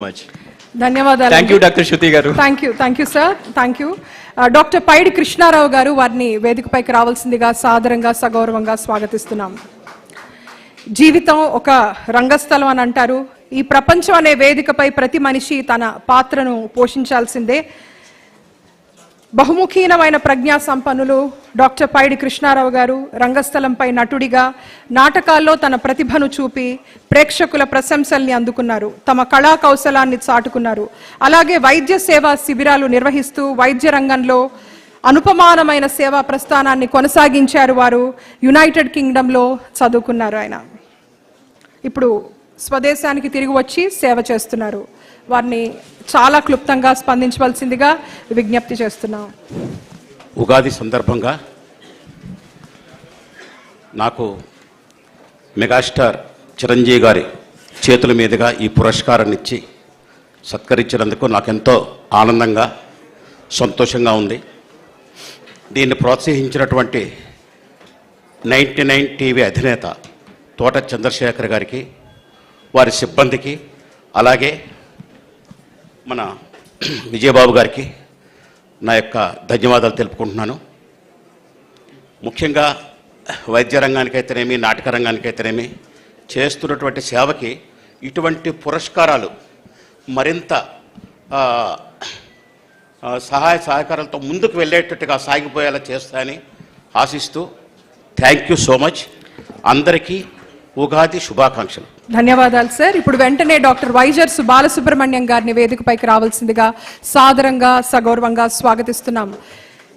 Much ధన్యవాదాలు. Thank you doctor Shruti garu. Thank you sir. Thank you. Doctor Paidi Krishnarao garu వారిని వేదికపైకి రావాల్సిందిగా సాదరంగా సగౌరవంగా స్వాగతిస్తున్నాం. జీవితం ఒక రంగస్థలం అని అంటారు. ఈ ప్రపంచం అనే వేదికపై ప్రతి మనిషి తన పాత్రను పోషించాల్సిందే. బహుముఖీనమైన ప్రజ్ఞా సంపన్నులు డాక్టర్ పైడి కృష్ణారావు గారు రంగస్థలంపై నటుడిగా నాటకాల్లో తన ప్రతిభను చూపి ప్రేక్షకుల ప్రశంసల్ని అందుకున్నారు. తమ కళా కౌశలాన్ని చాటుకున్నారు. అలాగే వైద్య సేవా శిబిరాలు నిర్వహిస్తూ వైద్య రంగంలో అనుపమానమైన సేవా ప్రస్థానాన్ని కొనసాగించారు. వారు యునైటెడ్ కింగ్డమ్లో చదువుకున్నారు. ఆయన ఇప్పుడు స్వదేశానికి తిరిగి వచ్చి సేవ చేస్తున్నారు. వారిని చాలా క్లుప్తంగా స్పందించవలసిందిగా విజ్ఞప్తి చేస్తున్నాం. ఉగాది సందర్భంగా నాకు మెగాస్టార్ చిరంజీవి గారి చేతుల మీదుగా ఈ పురస్కారాన్ని ఇచ్చి సత్కరించినందుకు నాకెంతో ఆనందంగా సంతోషంగా ఉంది. దీన్ని ప్రోత్సహించినటువంటి 99 టీవీ అధినేత తోట చంద్రశేఖర్ గారికి, వారి సిబ్బందికి, అలాగే మన విజయబాబు గారికి నా యొక్క ధన్యవాదాలు తెలుపుకుంటున్నాను. ముఖ్యంగా వైద్య రంగానికైతేనేమి, నాటక రంగానికైతేనేమి చేస్తున్నటువంటి సేవకి ఇటువంటి పురస్కారాలు మరింత సహాయ సహకారాలతో ముందుకు వెళ్ళేటట్టుగా సాగిపోయేలా చేస్తాయని ఆశిస్తూ థ్యాంక్ యూ సో మచ్. అందరికీ ఉగాది శుభాకాంక్షలు. ధన్యవాదాలు సార్. ఇప్పుడు వెంటనే డాక్టర్ వైజర్సు బాలసుబ్రహ్మణ్యం గారిని వేదికపైకి రావాల్సిందిగా సాదరంగా సగౌరవంగా స్వాగతిస్తున్నాం.